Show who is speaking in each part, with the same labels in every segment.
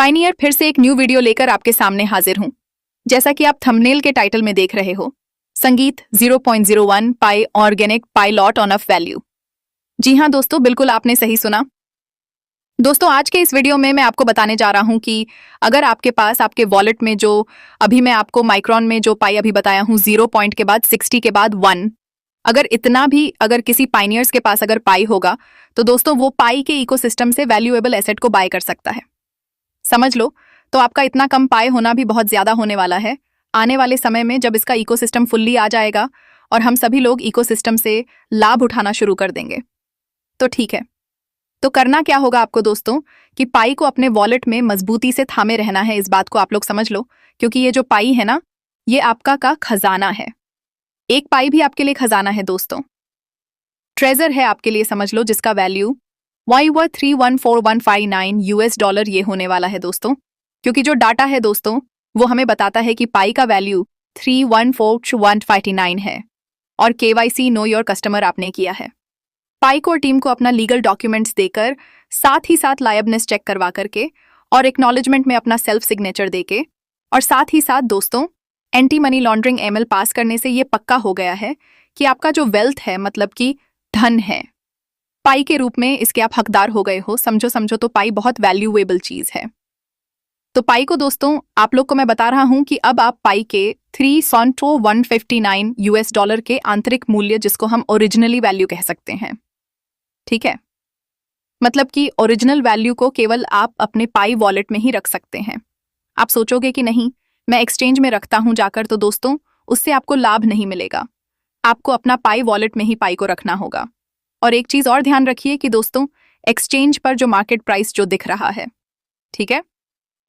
Speaker 1: Pioneer फिर से एक न्यू वीडियो लेकर आपके सामने हाजिर हूं। जैसा कि आप थंबनेल के टाइटल में देख रहे हो, संगीत 0.01 pi organic pi lot on of value. जी हां दोस्तों, बिल्कुल आपने सही सुना। दोस्तों, आज के इस वीडियो में मैं आपको बताने जा रहा हूं कि अगर आपके पास आपके वॉलेट में जो अभी मैं आपको माइक्रोन में जो पाई अभी बताया हूं, 0 पॉइंट के बाद 60 के बाद 1, अगर इतना भी अगर किसी पाइनियर्स के पास अगर पाई होगा तो दोस्तों वो पाई के इकोसिस्टम से वैल्यूएबल एसेट को बाय कर सकता है। समझ लो, तो आपका इतना कम पाई होना भी बहुत ज्यादा होने वाला है आने वाले समय में, जब इसका इकोसिस्टम फुल्ली आ जाएगा और हम सभी लोग इकोसिस्टम से लाभ उठाना शुरू कर देंगे। तो ठीक है, तो करना क्या होगा आपको दोस्तों कि पाई को अपने वॉलेट में मजबूती से थामे रहना है। इस बात को आप लोग समझ लो, क्योंकि ये जो पाई है ना, ये आपका का खजाना है। एक पाई भी आपके लिए खजाना है दोस्तों, ट्रेजर है आपके लिए, समझ लो, जिसका वैल्यू $314,159 यूएस डॉलर ये होने वाला है दोस्तों। क्योंकि जो डाटा है दोस्तों वो हमें बताता है कि पाई का वैल्यू 314,159 है और केवाईसी नो योर कस्टमर आपने किया है। पाई कोर टीम को अपना लीगल डॉक्यूमेंट्स देकर, साथ ही साथ लायबनेस चेक करवा करके और एक्नॉलेजमेंट में अपना सेल्फ सिग्नेचर देके, और साथ ही साथ दोस्तों एंटी मनी लॉन्ड्रिंग एमएल पास करने से ये पक्का हो गया है कि आपका जो वेल्थ है, मतलब कि धन है, पाई के रूप में इसके आप हकदार हो गए हो। समझो तो पाई बहुत वैल्यूएबल चीज है। तो पाई को दोस्तों आप लोग को मैं बता रहा हूं कि अब आप पाई के 3,159 यूएस डॉलर के आंतरिक मूल्य, जिसको हम ओरिजिनली वैल्यू कह सकते हैं, ठीक है, मतलब कि ओरिजिनल वैल्यू को केवल आप अपने पाई वॉलेट में ही रख सकते हैं। आप सोचोगे कि नहीं, मैं एक्सचेंज में रखता हूं जाकर, तो दोस्तों उससे आपको लाभ नहीं मिलेगा। आपको अपना पाई वॉलेट में ही पाई को रखना होगा। और एक चीज और ध्यान रखिए कि दोस्तों एक्सचेंज पर जो मार्केट प्राइस जो दिख रहा है, ठीक है,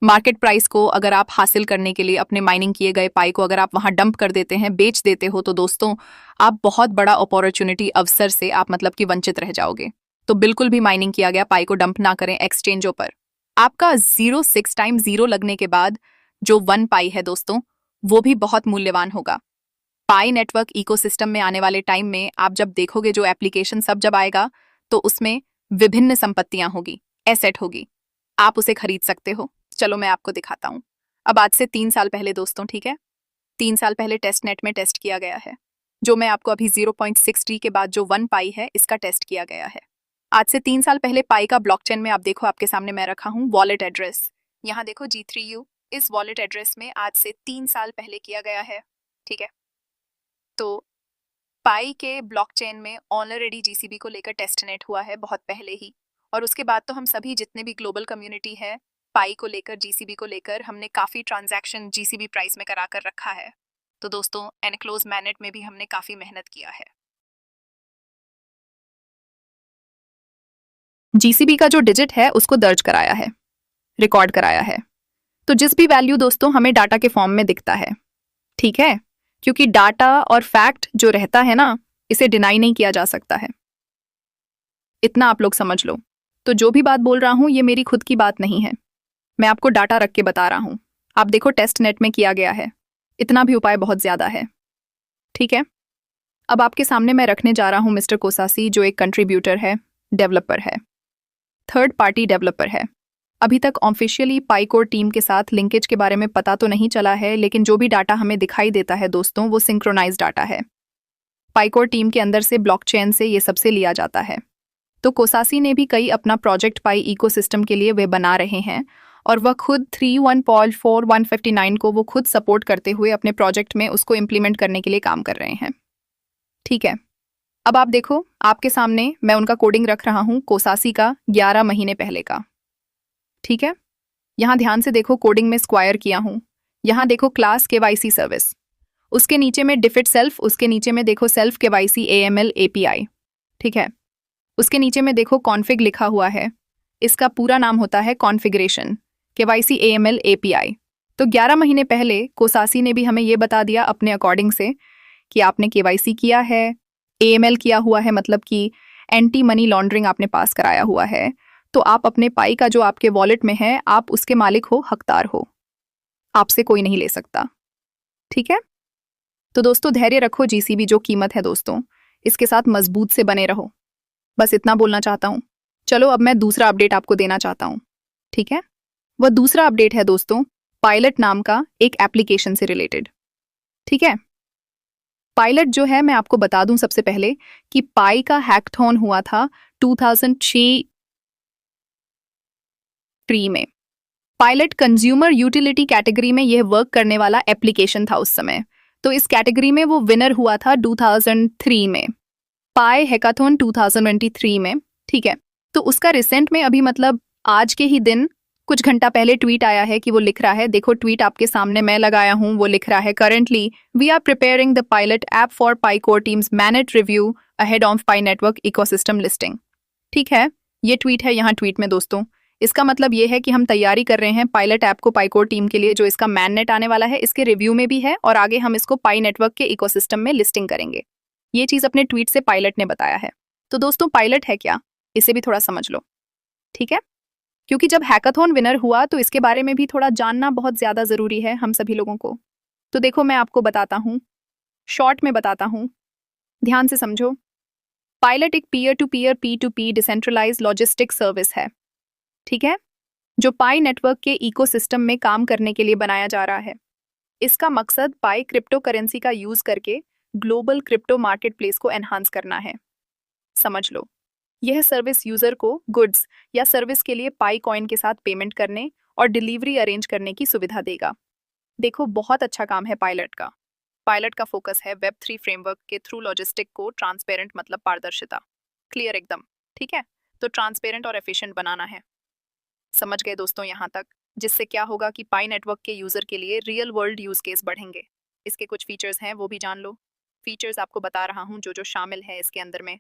Speaker 1: मार्केट प्राइस को अगर आप हासिल करने के लिए अपने माइनिंग किए गए पाई को अगर आप वहां डंप कर देते हैं, बेच देते हो, तो दोस्तों आप बहुत बड़ा अपॉर्चुनिटी अवसर से आप मतलब कि वंचित रह जाओगे। तो बिल्कुल भी माइनिंग किया गया पाई को डंप ना करें एक्सचेंजों पर। आपका 0.6 टाइम 0 लगने के बाद जो 1 पाई है दोस्तों, वो भी बहुत मूल्यवान होगा। पाई नेटवर्क इकोसिस्टम में आने वाले टाइम में आप जब देखोगे जो एप्लीकेशन सब जब आएगा, तो उसमें विभिन्न संपत्तियां होगी, एसेट होगी, आप उसे खरीद सकते हो। चलो मैं आपको दिखाता हूं। अब आज से 3 साल पहले दोस्तों, ठीक है, 3 साल पहले टेस्ट नेट में टेस्ट किया गया है, जो मैं आपको अभी 0.60 के बाद जो 1 पाई है इसका टेस्ट किया गया है। आज से 3 साल पहले पाई का ब्लॉकचेन में आप देखो, आपके सामने मैं रखा हूं वॉलेट एड्रेस। यहाँ देखो G3U, इस वॉलेट एड्रेस में आज से 3 साल पहले किया गया है, ठीक है। तो पाई के ब्लॉकचेन में ऑलरेडी जीसीबी को लेकर टेस्ट नेट हुआ है बहुत पहले ही, और उसके बाद तो हम सभी जितने भी ग्लोबल कम्युनिटी है, पाई को लेकर, जीसीबी को लेकर, हमने काफी ट्रांजैक्शन जीसीबी प्राइस में करा कर रखा है। तो दोस्तों एनक्लोज मैनेट में भी हमने काफी मेहनत किया है। जीसीबी का जो डिजिट है उसको दर्ज कराया है, रिकॉर्ड कराया है। तो जिस भी वैल्यू दोस्तों हमें डाटा के फॉर्म में दिखता है, ठीक है, क्योंकि डाटा और फैक्ट जो रहता है ना, इसे डिनाई नहीं किया जा सकता है। इतना आप लोग समझ लो। तो जो भी बात बोल रहा हूं ये मेरी खुद की बात नहीं है, मैं आपको डाटा रख के बता रहा हूं। आप देखो टेस्ट नेट में किया गया है, इतना भी उपाय बहुत ज्यादा है, ठीक है। अब आपके सामने मैं रखने जा रहा हूं मिस्टर कोसासी, जो एक कंट्रीब्यूटर है, डेवलपर है, थर्ड पार्टी डेवलपर है। अभी तक ऑफिशियली पाई कोर टीम के साथ लिंकेज के बारे में पता तो नहीं चला है, लेकिन जो भी डाटा हमें दिखाई देता है दोस्तों वो सिंक्रोनाइज डाटा है। पाई कोर टीम के अंदर से ब्लॉकचेन से ये सबसे लिया जाता है। तो कोसासी ने भी कई अपना प्रोजेक्ट पाई इकोसिस्टम के लिए वे बना रहे हैं, और वह खुद 3,14159 को वो खुद सपोर्ट करते हुए अपने प्रोजेक्ट में उसको इम्प्लीमेंट करने के लिए काम कर रहे हैं, ठीक है। अब आप देखो, आपके सामने मैं उनका कोडिंग रख रहा हूं, कोसासी का 11 महीने पहले का, ठीक है। यहां ध्यान से देखो, कोडिंग में स्क्वायर किया हूं। यहां देखो क्लास केवाईसी सर्विस, उसके नीचे में डिफिट सेल्फ, उसके नीचे में देखो सेल्फ केवाईसी AML API, ठीक है। उसके नीचे में देखो कॉन्फ़िग लिखा हुआ है, इसका पूरा नाम होता है कॉन्फ़िगरेशन केवाईसी AML API। तो 11 महीने पहले कोसासी ने भी हमें ये बता दिया अपने अकॉर्डिंग से कि आपने केवाईसी किया है, AML किया हुआ है, मतलब कि एंटी मनी लॉन्ड्रिंग आपने पास कराया हुआ है, तो आप अपने पाई का जो आपके वॉलेट में है, आप उसके मालिक हो, हकदार हो, आपसे कोई नहीं ले सकता, ठीक है। तो दोस्तों धैर्य रखो, जीसीबी जो कीमत है दोस्तों, इसके साथ मजबूत से बने रहो, बस इतना बोलना चाहता हूं। चलो अब मैं दूसरा अपडेट आपको देना चाहता हूं, ठीक है। वह दूसरा अपडेट है दोस्तों पायलट नाम का एक एप्लीकेशन से रिलेटेड। ठीक है, पायलट जो है मैं आपको बता दूं सबसे पहले कि पाई का हैकथॉन हुआ था 2003 में। पायलट कंज्यूमर यूटिलिटी कैटेगरी में यह वर्क करने वाला एप्लीकेशन था उस समय, तो इस कैटेगरी में वो विनर हुआ था 2003 में, पाई हैकाथॉन 2023 में। ठीक है, तो उसका रिसेंट में अभी मतलब आज के ही दिन कुछ घंटा पहले ट्वीट आया है कि वो लिख रहा है, देखो ट्वीट आपके सामने मैं लगाया हूं, वो लिख रहा है currently we are preparing the pilot app for Pi core teams manage review ahead of Pi network ecosystem listing. ठीक है, ये ट्वीट है यहाँ ट्वीट में दोस्तों। इसका मतलब ये है कि हम तैयारी कर रहे हैं पायलट ऐप को पाई कोर टीम के लिए, जो इसका मैननेट आने वाला है इसके रिव्यू में भी है, और आगे हम इसको पाई नेटवर्क के इकोसिस्टम में लिस्टिंग करेंगे। ये चीज अपने ट्वीट से पायलट ने बताया है। तो दोस्तों पायलट है क्या, इसे भी थोड़ा समझ लो। ठीक है, क्योंकि जब हैकाथॉन विनर हुआ तो इसके बारे में भी थोड़ा जानना बहुत ज्यादा जरूरी है हम सभी लोगों को। तो देखो मैं आपको बताता हूँ, शॉर्ट में बताता हूँ, ध्यान से समझो। पायलट एक peer to peer P2P decentralise logistic service है। ठीक है, जो पाई नेटवर्क के इकोसिस्टम में काम करने के लिए बनाया जा रहा है। इसका मकसद पाई क्रिप्टो करेंसी का यूज करके ग्लोबल क्रिप्टो मार्केट प्लेस को एनहांस करना है। समझ लो, यह सर्विस यूजर को गुड्स या सर्विस के लिए पाई कॉइन के साथ पेमेंट करने और डिलीवरी अरेंज करने की सुविधा देगा। देखो बहुत अच्छा काम है पायलट का। पायलट का फोकस है Web3 फ्रेमवर्क के थ्रू लॉजिस्टिक को ट्रांसपेरेंट मतलब पारदर्शिता, क्लियर एकदम। ठीक है, तो ट्रांसपेरेंट और एफिशिएंट बनाना है। समझ गए दोस्तों यहाँ तक, जिससे क्या होगा कि पाई नेटवर्क के यूजर के लिए रियल वर्ल्ड यूज केस बढ़ेंगे। इसके कुछ फीचर्स हैं वो भी जान लो। फीचर्स आपको बता रहा हूँ जो जो शामिल है इसके अंदर में।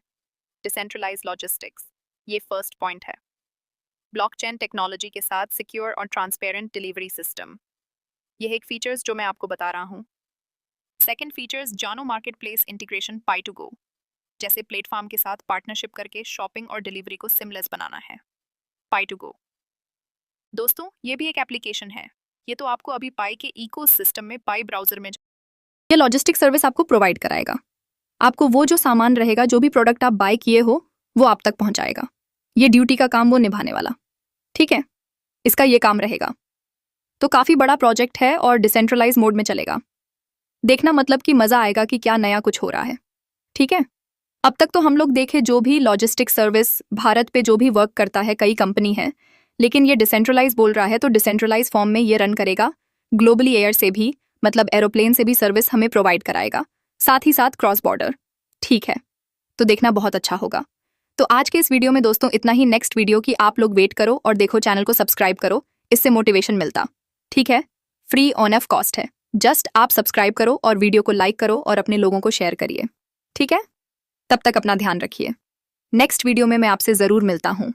Speaker 1: डिसेंट्रलाइज लॉजिस्टिक्स, ये फर्स्ट पॉइंट है। ब्लॉकचेन टेक्नोलॉजी के साथ सिक्योर और ट्रांसपेरेंट डिलीवरी सिस्टम, यह एक फीचर्स जो मैं आपको बता रहा हूँ। सेकेंड फीचर्स जानो marketplace integration Pi to go, जैसे प्लेटफॉर्म के साथ पार्टनरशिप करके शॉपिंग और डिलीवरी को सिमलेस बनाना है। पाई टू गो दोस्तों ये भी एक एप्लीकेशन है, ये तो आपको अभी पाई के इकोसिस्टम में पाई ब्राउजर में ये लॉजिस्टिक सर्विस आपको प्रोवाइड कराएगा। आपको वो जो सामान रहेगा, जो भी प्रोडक्ट आप बाय किए हो, वो आप तक पहुंचाएगा। ये ड्यूटी का काम वो निभाने वाला। ठीक है, इसका ये काम रहेगा। तो काफी बड़ा प्रोजेक्ट है और डिसेंट्रलाइज मोड में चलेगा। देखना मतलब कि मजा आएगा कि क्या नया कुछ हो रहा है। ठीक है, अब तक तो हम लोग देखे जो भी लॉजिस्टिक सर्विस भारत पे जो भी वर्क करता है, कई कंपनी है, लेकिन ये डिसेंट्रलाइज बोल रहा है तो डिसेंट्रलाइज फॉर्म में ये रन करेगा। ग्लोबली एयर से भी मतलब एरोप्लेन से भी सर्विस हमें प्रोवाइड कराएगा, साथ ही साथ क्रॉस बॉर्डर। ठीक है, तो देखना बहुत अच्छा होगा। तो आज के इस वीडियो में दोस्तों इतना ही। नेक्स्ट वीडियो की आप लोग वेट करो और देखो, चैनल को सब्सक्राइब करो, इससे मोटिवेशन मिलता। ठीक है, फ्री ऑन ऑफ कॉस्ट है, जस्ट आप सब्सक्राइब करो और वीडियो को लाइक करो और अपने लोगों को शेयर करिए। ठीक है, तब तक अपना ध्यान रखिए। नेक्स्ट वीडियो में मैं आपसे जरूर मिलता हूँ।